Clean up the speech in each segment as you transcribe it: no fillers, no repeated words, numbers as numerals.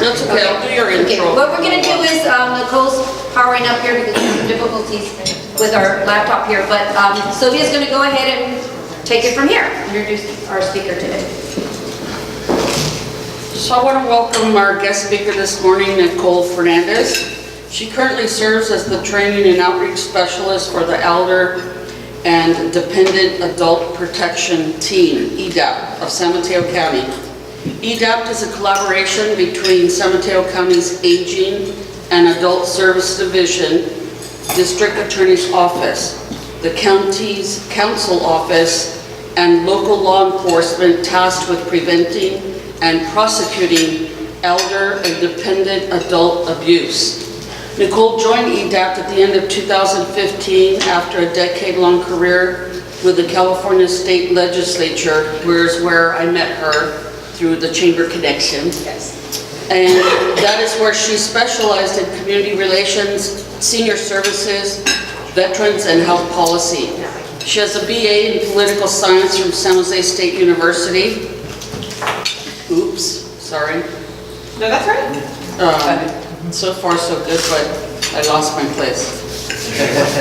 That's okay, I'll do your Okay, intro. what we're gonna do is, Nicole's powering up here because of difficulties with our laptop here, but Sylvia's gonna go ahead and take it from here, introduce our speaker today. So I want to welcome our guest speaker this morning, Nicole Fernandez. She currently serves as the Training and Outreach Specialist for the Elder and Dependent Adult Protection Team, EDAP, of San Mateo County. EDAP is a collaboration between San Mateo County's Aging and Adult Service Division, District Attorney's Office, the county's council office, and local law enforcement tasked with preventing and prosecuting elder and dependent adult abuse. Nicole joined EDAP at the end of 2015 after a decade-long career with the California State Legislature, where I met her through the Chamber Connection. Yes. And that is where she specialized in community relations, senior services, veterans, and health policy. She has a BA in political science from San Jose State University. Oops, sorry. No, that's right. So far so good, but I lost my place.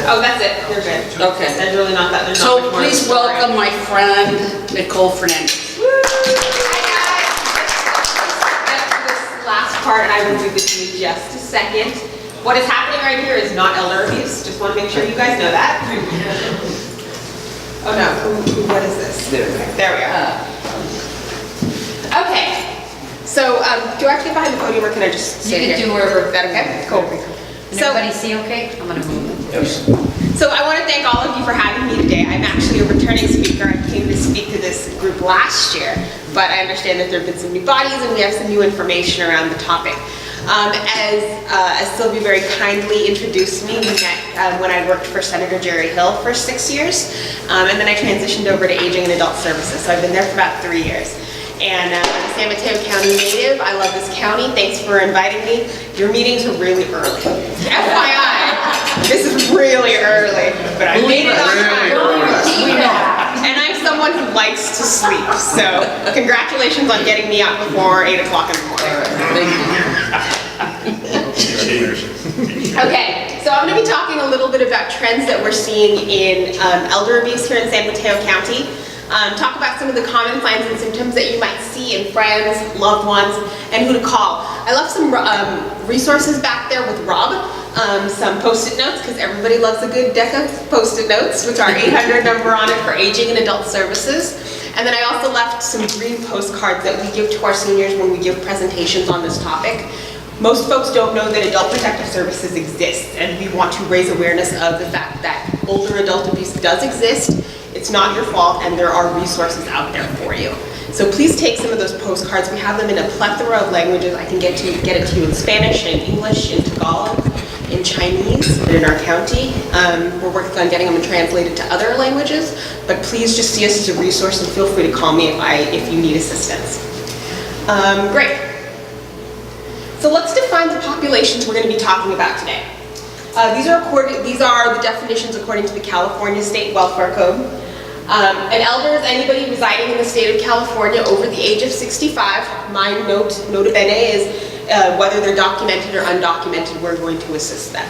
Oh, that's it. You're good. Okay. There's really not that. There's not So much more please to the story. welcome my friend, Nicole Fernandez. Woo! Hi guys. Get to this last part, and I will do this in just a second. What is happening right here is not elder abuse. Just want to make sure you guys know that. Oh no. What is this? There we are. Okay. So, do I have to get behind the podium, or can I just You sit can here? do wherever. Is that okay? Cool. Can So- everybody see okay? I'm gonna move. So I want to thank all of you for having me today. I'm actually a returning speaker. I came to speak to this group last year, but I understand that there have been some new bodies and we have some new information around the topic. As Sylvia very kindly introduced me, we met when I worked for Senator Jerry Hill for 6 years, and then I transitioned over to Aging and Adult Services, so I've been there for about 3 years. And I'm a San Mateo County native. I love this county. Thanks for inviting me. Your meetings are really early. FYI, this is really early, but I made it on time. And I'm someone who likes to sleep, so congratulations on getting me up before 8 o'clock in the morning. Okay, so I'm going to be talking a little bit about trends that we're seeing in elder abuse here in San Mateo County. Talk about some of the common signs and symptoms that you might see in friends, loved ones, and who to call. I left some resources back there with Rob, some post-it notes, because everybody loves a good deck of post-it notes, with our 800 number on it for Aging and Adult Services. And then I also left some green postcards that we give to our seniors when we give presentations on this topic. Most folks don't know that Adult Protective Services exists, and we want to raise awareness of the fact that older adult abuse does exist. It's not your fault, and there are resources out there for you. So please take some of those postcards. We have them in a plethora of languages. I can get it to you in Spanish, in English, in Tagalog, in Chinese, in our county. We're working on getting them translated to other languages, but please just see us as a resource and feel free to call me if you need assistance. Great. So let's define the populations we're going to be talking about today. These are the definitions according to the California State Welfare Code. An elder is anybody residing in the state of California over the age of 65. My nota bene is whether they're documented or undocumented, we're going to assist them.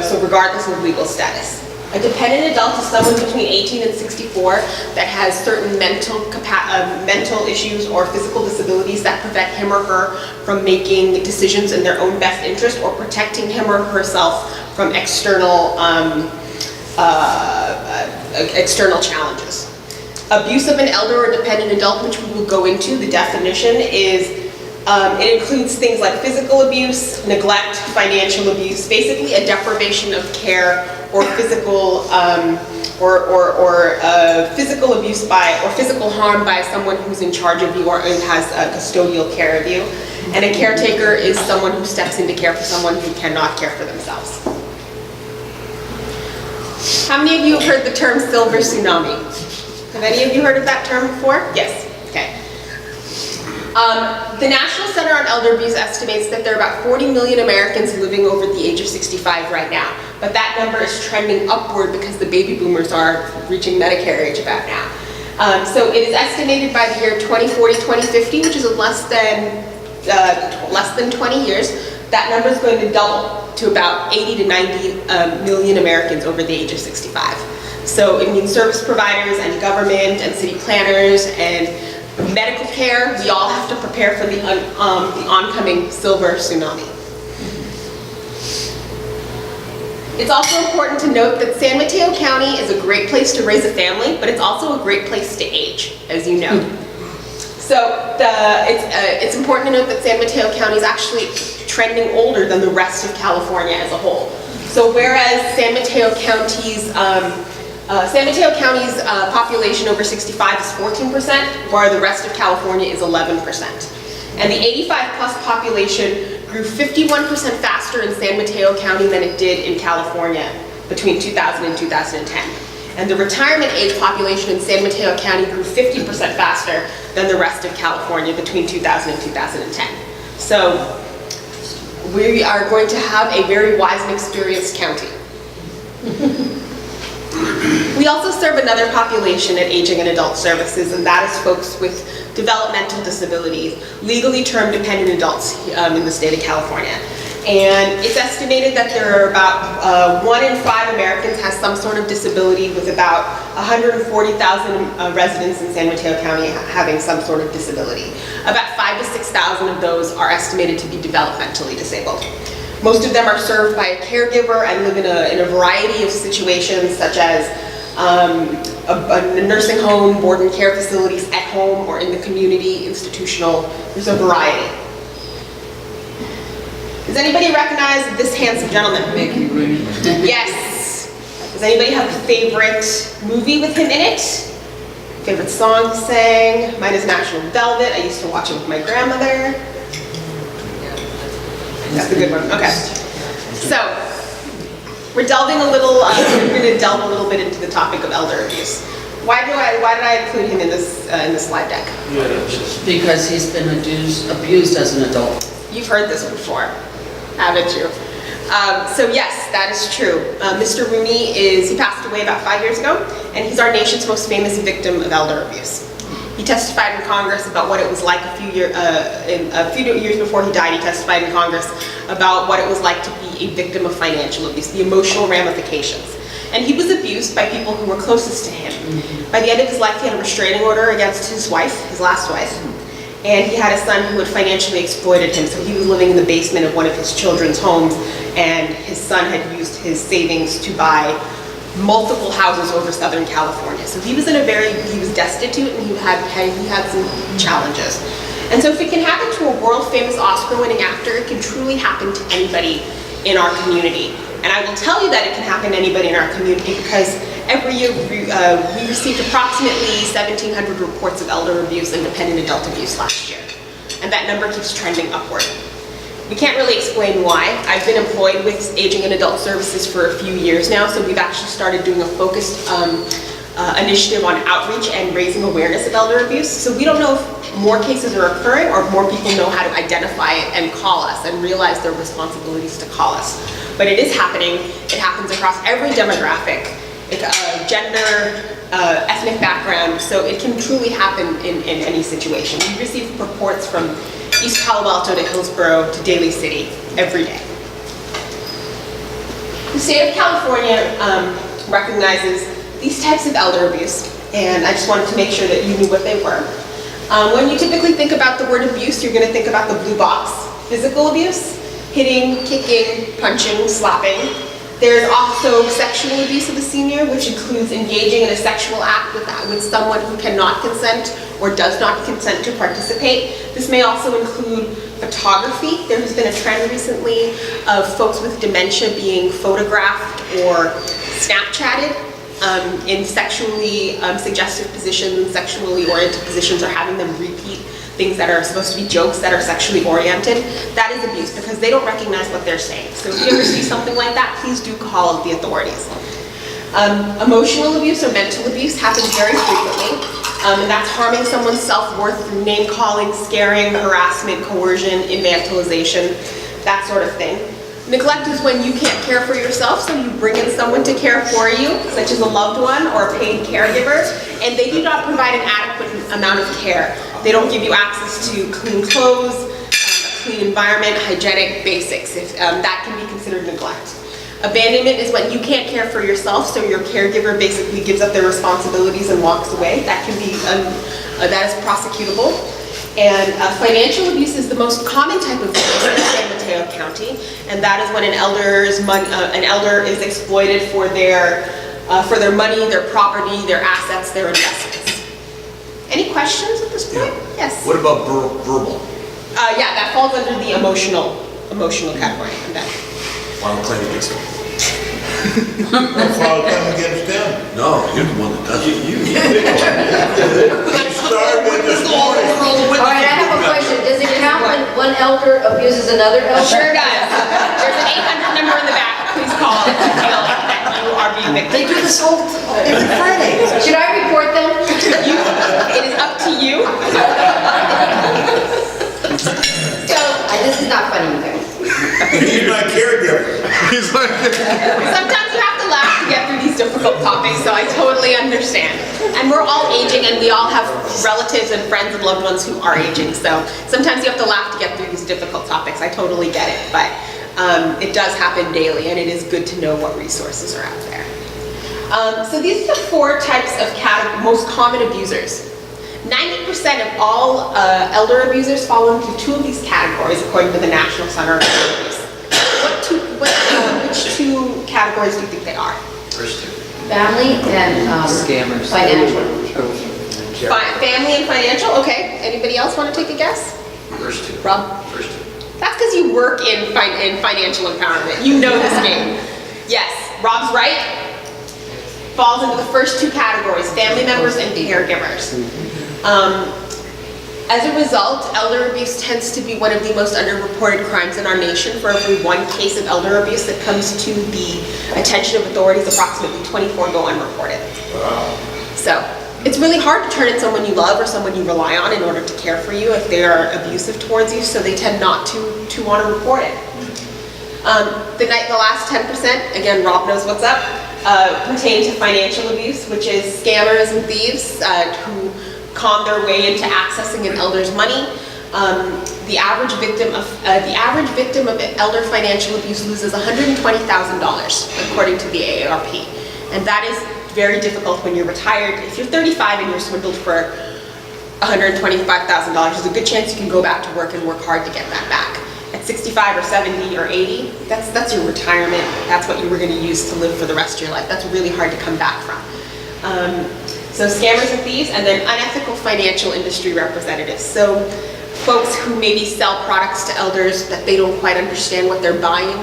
So regardless of legal status. A dependent adult is someone between 18 and 64 that has certain mental issues or physical disabilities that prevent him or her from making decisions in their own best interest or protecting him or herself from external challenges. Abuse of an elder or dependent adult, which we will go into, the definition is, it includes things like physical abuse, neglect, financial abuse, basically a deprivation of care or physical physical abuse or physical harm by someone who's in charge of you or has custodial care of you. And a caretaker is someone who steps in to care for someone who cannot care for themselves. How many of you have heard the term silver tsunami? Have any of you heard of that term before? Yes. Okay. The National Center on Elder Abuse estimates that there are about 40 million Americans living over the age of 65 right now. But that number is trending upward because the baby boomers are reaching Medicare age about now. So it is estimated by the year 2040, 2050, which is in less than less than 20 years, that number is going to double to about 80 to 90 million Americans over the age of 65. So it means service providers and government and city planners and medical care, we all have to prepare for the oncoming silver tsunami. It's also important to note that San Mateo County is a great place to raise a family, but it's also a great place to age, as you know. So it's important to note that San Mateo County is actually trending older than the rest of California as a whole. So whereas San Mateo County's population over 65 is 14%, while the rest of California is 11%. And the 85 plus population grew 51% faster in San Mateo County than it did in California between 2000 and 2010. And the retirement age population in San Mateo County grew 50% faster than the rest of California between 2000 and 2010. So we are going to have a very wise and experienced county. We also serve another population at Aging and Adult Services, and that is folks with developmental disabilities, legally term dependent adults in the state of California. And it's estimated that there are about 1 in 5 Americans has some sort of disability, with about 140,000 residents in San Mateo County having some sort of disability. About 5,000 to 6,000 of those are estimated to be developmentally disabled. Most of them are served by a caregiver and live in a variety of situations, such as a nursing home, board and care facilities, at home, or in the community, institutional. There's a variety. Does anybody recognize this handsome gentleman? Mickey Rooney. Yes. Does anybody have a favorite movie with him in it? Favorite song he sang? Mine is National Velvet. I used to watch it with my grandmother. That's a good one. Okay. So, we're delving a little, we're going to delve a little bit into the topic of elder abuse. Why did I include him in this slide deck? Because he's been abused as an adult. You've heard this before, haven't you? So yes, that is true. Mr. Rooney he passed away about 5 years ago, and he's our nation's most famous victim of elder abuse. He testified in Congress about what it was like a few years before he died. He testified in Congress about what it was like to be a victim of financial abuse, the emotional ramifications. And he was abused by people who were closest to him. Mm-hmm. By the end of his life, he had a restraining order against his wife, his last wife, and he had a son who had financially exploited him. So he was living in the basement of one of his children's homes, and his son had used his savings to buy multiple houses over Southern California. So he was he was destitute, and he had some challenges. And so if it can happen to a world famous Oscar-winning actor, it can truly happen to anybody in our community. And I will tell you that it can happen to anybody in our community because every year we received approximately 1,700 reports of elder abuse and dependent adult abuse last year. And that number keeps trending upward. We can't really explain why. I've been employed with Aging and Adult Services for a few years now, so we've actually started doing a focused initiative on outreach and raising awareness of elder abuse. So we don't know if more cases are occurring or if more people know how to identify it and call us and realize their responsibilities to call us. But it is happening. It happens across every demographic, gender, ethnic background, so it can truly happen in any situation. We receive reports from East Palo Alto to Hillsborough to Daly City every day. The state of California recognizes these types of elder abuse, and I just wanted to make sure that you knew what they were. When you typically think about the word abuse, you're going to think about the blue box. Physical abuse, hitting, kicking, punching, slapping. There's also sexual abuse of the senior, which includes engaging in a sexual act with someone who cannot consent or does not consent to participate. This may also include photography. There has been a trend recently of folks with dementia being photographed or Snapchatted in sexually suggestive positions, sexually oriented positions, or having them repeat things that are supposed to be jokes that are sexually oriented. That is abuse because they don't recognize what they're saying. So if you ever see something like that, please do call the authorities. Emotional abuse or mental abuse happens very frequently, and that's harming someone's self-worth through name-calling, scaring, harassment, coercion, infantilization, that sort of thing. Neglect is when you can't care for yourself, so you bring in someone to care for you, such as a loved one or a paid caregiver, and they do not provide an adequate amount of care. They don't give you access to clean clothes, a clean environment, hygienic basics, if that can be considered neglect. Abandonment is when you can't care for yourself, so your caregiver basically gives up their responsibilities and walks away. That can be, that is prosecutable. And financial abuse is the most common type of abuse in San Mateo County, and that is when an elder is exploited for their money, their property, their assets, their investments. Any questions at this point? Yeah. Yes. What about verbal? Yeah, that falls under the emotional category. File a claim against them. File a claim against them. No, you're the one that does it. You started this morning. All right, I have a question. Does it count when one elder abuses another elder? Sure does. There's an 800 number in the back. Please call if you feel that you are being They do victimized. this all every Friday. Should I report them? It is up to you. So, This is not funny, you guys. He's my caregiver. He's like, sometimes you have to laugh to get through these difficult topics, so I totally understand. And we're all aging, and we all have relatives and friends and loved ones who are aging, so sometimes you have to laugh to get through these difficult topics. I totally get it, but it does happen daily, and it is good to know what resources are out there. So these are the 4 types of most common abusers. 90% of all elder abusers fall into 2 of these categories, according to the National Center of Elder Abuse. Which 2 categories do you think they are? first two. Family and Scammers. financial. Family and financial, okay. Anybody else want to take a guess? First two. Rob? First two. That's because you work in financial empowerment. You know this game. Yes, Rob's right. Falls into the first 2 categories, family members and caregivers. As a result, elder abuse tends to be one of the most underreported crimes in our nation. For every 1 case of elder abuse that comes to the attention of authorities, approximately 24 go unreported. Wow. So it's really hard to turn in someone you love or someone you rely on in order to care for you if they are abusive towards you, so they tend not to want to report it. The last 10%, again, Rob knows what's up, pertain to financial abuse, which is scammers and thieves who con their way into accessing an elder's money. The average victim of elder financial abuse loses $120,000, according to the AARP, and that is very difficult when you're retired. If you're 35 and you're swindled for $125,000, there's a good chance you can go back to work and work hard to get that back. At 65 or 70 or 80, that's your retirement. That's what you were going to use to live for the rest of your life. That's really hard to come back from. So scammers and thieves, and then unethical financial industry representatives. So folks who maybe sell products to elders that they don't quite understand what they're buying,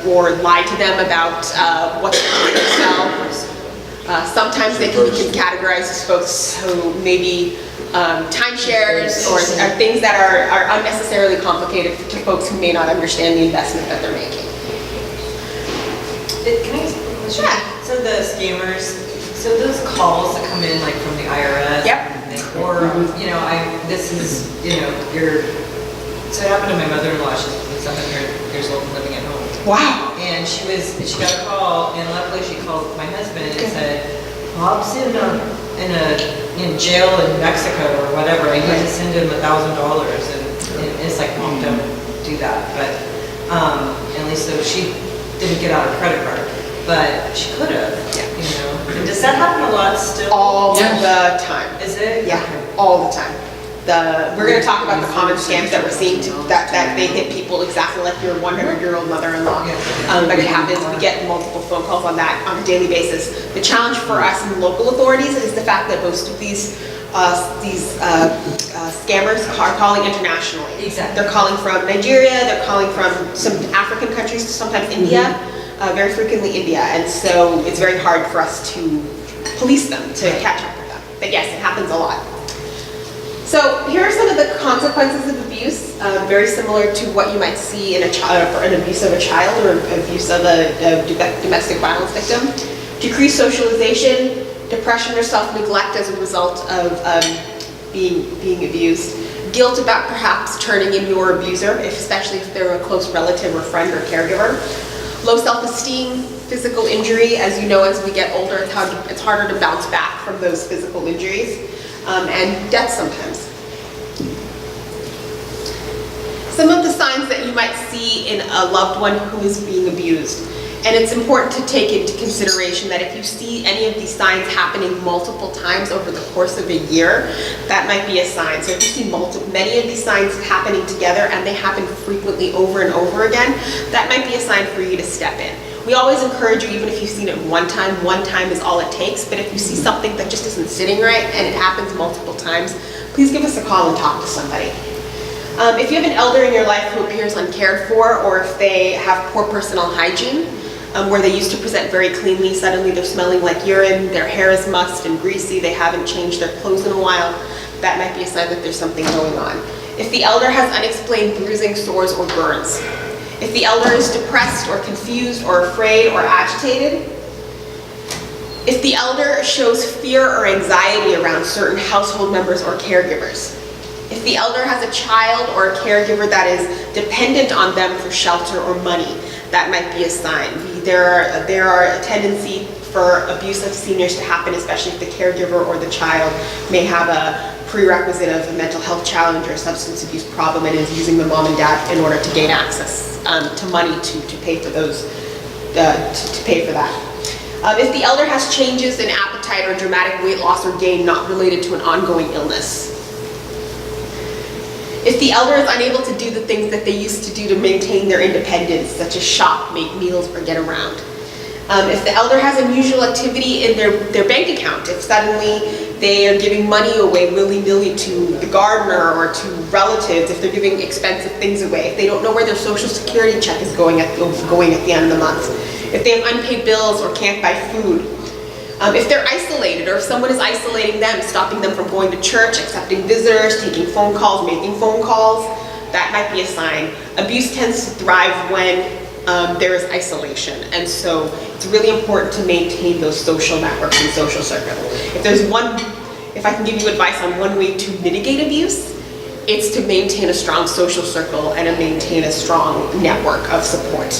or lie to them about what they're trying to sell. Sometimes they can be categorized as folks who maybe timeshares or things that are unnecessarily complicated to folks who may not understand the investment that they're making. Can I ask a question? Yeah. So the scammers, so those calls that come in like from the IRS. Yep. Or, you know, this is, you know, so it happened to my mother-in-law. She was 100 years old and living at home. Wow. And she got a call, and luckily she called my husband and said, Bob's in jail in Mexico or whatever. I need to send him $1,000, and it's like, Mom, don't do that. But at least so she didn't get out her credit card, but she could have. Yeah. You know. And does that happen a lot still? All the time. Is it? Yeah, all the time. We're going to talk about the common scams that we're seeing that they hit people exactly like your 100-year-old mother-in-law. But it happens. We get multiple phone calls on that on a daily basis. The challenge for us in local authorities is the fact that most of these scammers are calling internationally. Exactly. They're calling from Nigeria. They're calling from some African countries, sometimes India. Very frequently India, and so it's very hard for us to police them, to catch up with them. But yes, it happens a lot. So here are some of the consequences of abuse, very similar to what you might see in an abuse of a child or abuse of a domestic violence victim. Decreased socialization, depression or self-neglect as a result of being abused. Guilt about perhaps turning in your abuser, especially if they're a close relative or friend or caregiver. Low self-esteem, physical injury. As you know, as we get older, it's harder to bounce back from those physical injuries, and death sometimes. Some of the signs that you might see in a loved one who is being abused. And it's important to take into consideration that if you see any of these signs happening multiple times over the course of a year, that might be a sign. So if you see many of these signs happening together and they happen frequently over and over again, that might be a sign for you to step in. We always encourage you, even if you've seen it one time is all it takes, but if you see something that just isn't sitting right and it happens multiple times, please give us a call and talk to somebody. If you have an elder in your life who appears uncared for, or if they have poor personal hygiene, where they used to present very cleanly, suddenly they're smelling like urine, their hair is mussed and greasy, they haven't changed their clothes in a while, that might be a sign that there's something going on. If the elder has unexplained bruising, sores, or burns. If the elder is depressed or confused or afraid or agitated. If the elder shows fear or anxiety around certain household members or caregivers. If the elder has a child or a caregiver that is dependent on them for shelter or money, that might be a sign. There are a tendency for abuse of seniors to happen, especially if the caregiver or the child may have a prerequisite of a mental health challenge or a substance abuse problem and is using the mom and dad in order to gain access to money to pay for those, to pay for that. If the elder has changes in appetite or dramatic weight loss or gain not related to an ongoing illness. If the elder is unable to do the things that they used to do to maintain their independence, such as shop, make meals, or get around. If the elder has unusual activity in their bank account, if suddenly they are giving money away willy-nilly to the gardener or to relatives, if they're giving expensive things away, if they don't know where their social security check is going at the end of the month, if they have unpaid bills or can't buy food, if they're isolated or if someone is isolating them, stopping them from going to church, accepting visitors, taking phone calls, making phone calls, that might be a sign. Abuse tends to thrive when there is isolation, and so it's really important to maintain those social networks and social circles. If I can give you advice on one way to mitigate abuse, it's to maintain a strong social circle and to maintain a strong network of support.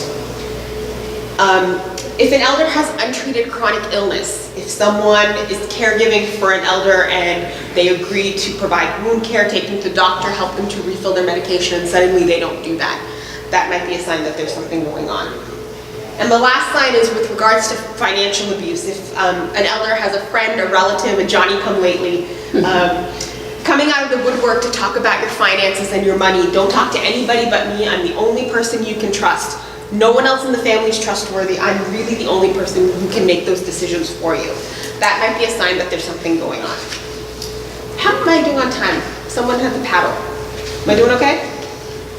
If an elder has untreated chronic illness, if someone is caregiving for an elder and they agree to provide wound care, take them to the doctor, help them to refill their medication, and suddenly they don't do that, that might be a sign that there's something going on. And the last sign is with regards to financial abuse. If an elder has a friend, a relative, a Johnny-come-lately, coming out of the woodwork to talk about your finances and your money, don't talk to anybody but me, I'm the only person you can trust. No one else in the family is trustworthy. I'm really the only person who can make those decisions for you. That might be a sign that there's something going on. How am I doing on time? Someone had the paddle. Am I doing okay?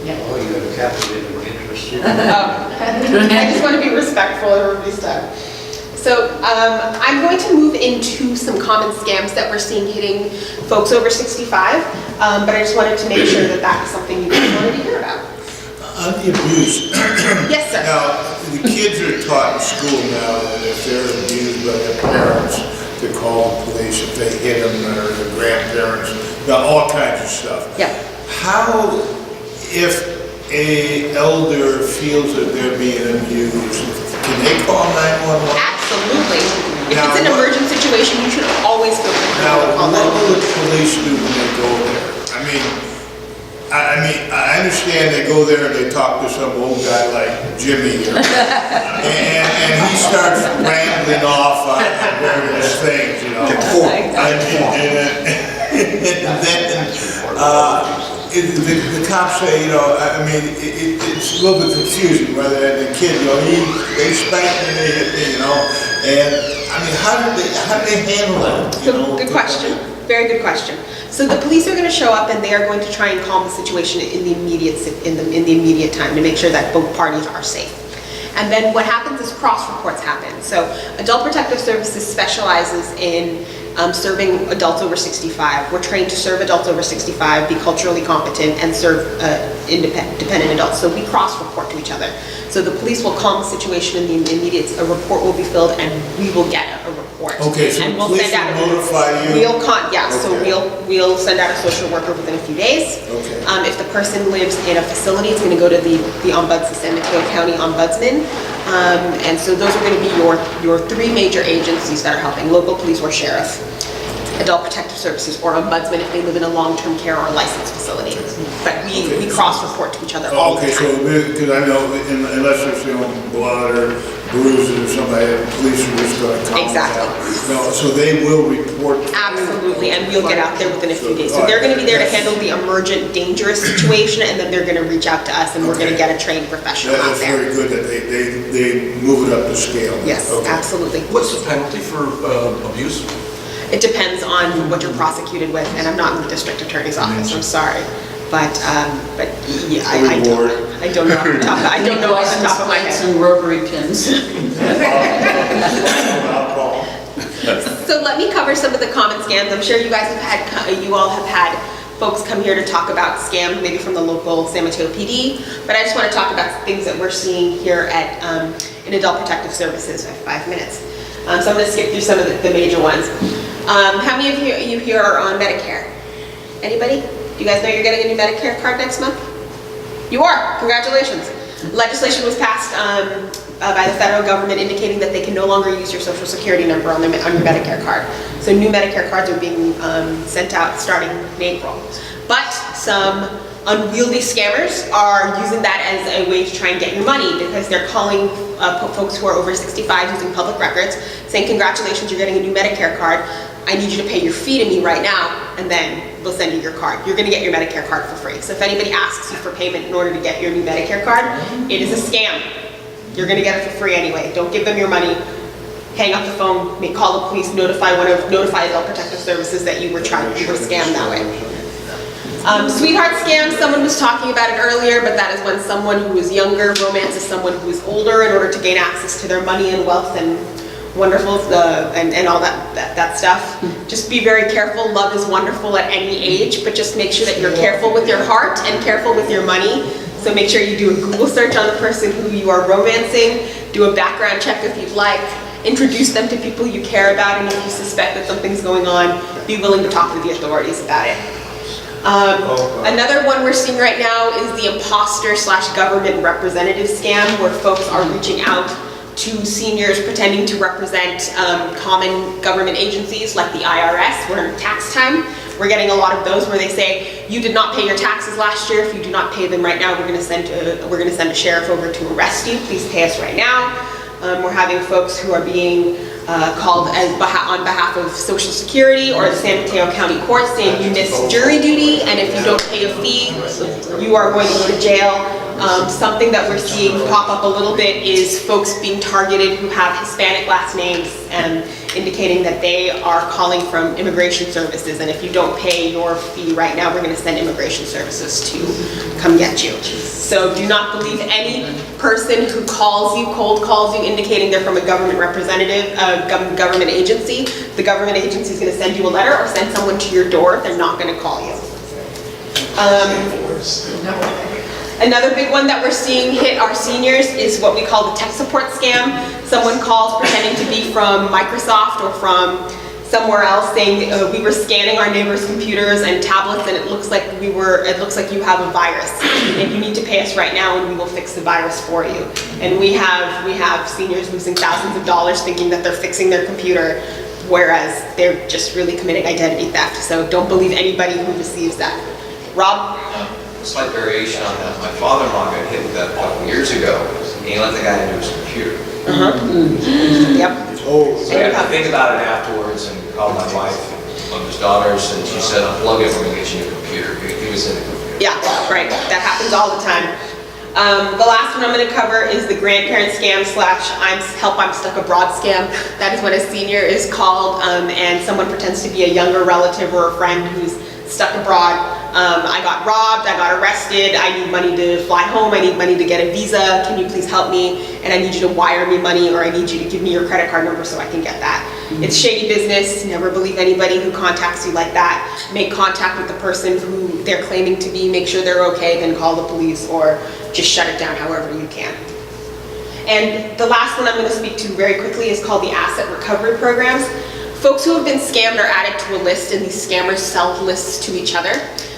Oh, you got a captivating interest in I just want to be respectful of everybody's time. So I'm going to move into some common scams that we're seeing hitting folks over 65, but I just wanted to make sure that that's something you guys wanted to hear about. On the abuse. Yes, sir. Now, the kids are taught in school now that if they're abused by their parents, to call the police if they hit them, or their grandparents, got all kinds of stuff. Yeah. How, if a elder feels that they're being abused, can they call 911? Absolutely. If Now, it's an what- emergent situation, you should always feel Now, comfortable to call what will 911. the police do when they go there? I understand they go there and they talk to some old guy like Jimmy here, and he starts rambling off on various things, you know. And then the cops say, you know, it's a little bit confusing whether the kid, you know, they spanked me, they hit me, you know, and how do they handle that? You know? Good question. Very good question. So the police are going to show up and they are going to try and calm the situation in the immediate time to make sure that both parties are safe. And then what happens is cross reports happen. So Adult Protective Services specializes in serving adults over 65. We're trained to serve adults over 65, be culturally competent, and serve dependent adults. So we cross-report to each other. So the police will calm the situation in the immediate, a report will be filled, and we will get a report. Okay, so and the we'll police send out will notify you? So Okay. we'll send out a social worker within a few days. Okay. If the person lives in a facility, it's going to go to the ombudsman, San Mateo County Ombudsman. And so those are going to be your three major agencies that are helping, local police or sheriff. adult protective services or ombudsman if they live in a long-term care or licensed facility. But we cross-report to each other all the Okay, so, time. because I know unless there's, blood or bruises or somebody, the police are just gonna come. Exactly. No, so they will report. Absolutely, and we'll get out there within a few days. So they're gonna be there to handle the emergent, dangerous situation, and then they're gonna reach out to us, and we're gonna get a trained professional out That's there. very good that they move it up the scale. Yes, Okay. absolutely. What's the penalty for abuse? It depends on what you're prosecuted with, and I'm not in the district attorney's office, I'm sorry. But yeah, I don't know off the top of my License plates head. and rotary pins. So let me cover some of the common scams. I'm sure you guys you all have had folks come here to talk about scams, maybe from the local San Mateo PD, but I just want to talk about things that we're seeing here at in Adult Protective Services. I have 5 minutes. So I'm going to skip through some of the major ones. How many of you here are on Medicare? Anybody? Do you guys know you're getting a new Medicare card next month? You are, congratulations. Legislation was passed by the federal government indicating that they can no longer use your social security number on your Medicare card. So new Medicare cards are being sent out starting in April. But some unwieldy scammers are using that as a way to try and get your money because they're calling folks who are over 65 using public records saying, congratulations, you're getting a new Medicare card. I need you to pay your fee to me right now, and then we'll send you your card. You're gonna get your Medicare card for free. So if anybody asks you for payment in order to get your new Medicare card, it is a scam. You're gonna get it for free anyway. Don't give them your money. Hang up the phone, call the police, notify Adult Protective Services that you were scammed that way. Sweetheart scam, someone was talking about it earlier, but that is when someone who is younger romances someone who is older in order to gain access to their money and wealth and wonderful and all that stuff. Just be very careful. Love is wonderful at any age, but just make sure that you're careful with your heart and careful with your money. So make sure you do a Google search on the person who you are romancing, do a background check if you'd like, introduce them to people you care about, and if you suspect that something's going on, be willing to talk to the authorities about it. Another one we're seeing right now is the imposter/government representative scam, where folks are reaching out to seniors pretending to represent common government agencies like the IRS. We're in tax time. We're getting a lot of those where they say, you did not pay your taxes last year. If you do not pay them right now, we're going to send a sheriff over to arrest you. Please pay us right now. We're having folks who are being called on behalf of Social Security or the San Mateo County Court saying you missed jury duty, and if you don't pay a fee, you are going to go to jail. Something that we're seeing pop up a little bit is folks being targeted who have Hispanic last names and indicating that they are calling from immigration services, and if you don't pay your fee right now, we're going to send immigration services to come get you. So do not believe any person who calls you, cold calls you, indicating they're from a government representative, government agency. The government agency is going to send you a letter or send someone to your door. They're not going to call you. Another big one that we're seeing hit our seniors is what we call the tech support scam. Someone calls pretending to be from Microsoft or from somewhere else saying we were scanning our neighbors' computers and tablets and it looks like you have a virus and you need to pay us right now and we will fix the virus for you. And we have seniors losing thousands of dollars thinking that they're fixing their computer, whereas they're just really committing identity theft. So don't believe anybody who receives that. Rob? Slight variation on that. My father-in-law got hit with that a couple of years ago, and he let the guy into his computer. Yep. So I had to think about it afterwards and called my wife, one of his daughters, and she said, unplug it, we're going to get you a computer. He was in the computer. Yeah, right. That happens all the time. The last one I'm going to cover is the grandparent scam / I'm stuck abroad scam. That is when a senior is called and someone pretends to be a younger relative or a friend who's stuck abroad. I got robbed, I got arrested, I need money to fly home, I need money to get a visa, can you please help me? And I need you to wire me money or I need you to give me your credit card number so I can get that. It's shady business, never believe anybody who contacts you like that. Make contact with the person who they're claiming to be, make sure they're okay, then call the police or just shut it down however you can. And the last one I'm going to speak to very quickly is called the asset recovery programs. Folks who have been scammed are added to a list and these scammers sell lists to each other.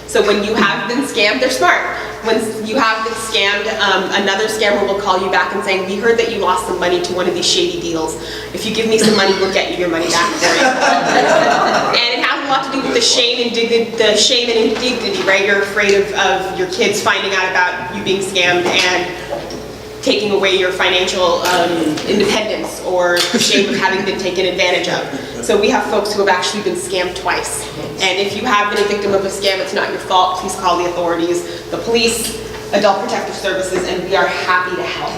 So when you have been scammed, they're smart. When you have been scammed, another scammer will call you back and saying, we heard that you lost some money to one of these shady deals. If you give me some money, we'll get you your money back for you. And it happens the shame and indignity, right? You're afraid of your kids finding out about you being scammed and taking away your financial independence, or the shame of having been taken advantage of. So we have folks who have actually been scammed twice. And if you have been a victim of a scam, it's not your fault. Please call the authorities, the police, Adult Protective Services, and we are happy to help.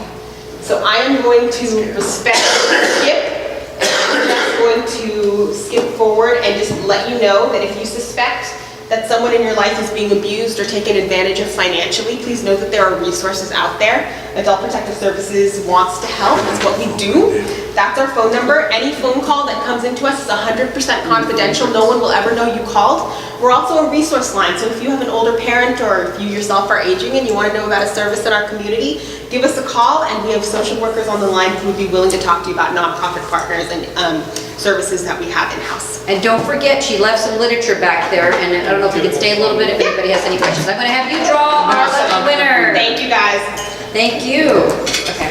So I am going to respectfully skip. I'm just going to skip forward and just let you know that if you suspect that someone in your life is being abused or taken advantage of financially, please know that there are resources out there. Adult Protective Services wants to help. It's what we do. That's our phone number. Any phone call that comes into us is 100% confidential. No one will ever know you called. We're also a resource line, so if you have an older parent or if you yourself are aging and you want to know about a service in our community, give us a call, and we have social workers on the line who would be willing to talk to you about nonprofit partners and services that we have in-house. And don't forget, she left some literature back there, and I don't know if we can stay a little bit if anybody has any questions. I'm gonna have you draw our lucky winner. Thank you, guys. Thank you. Okay.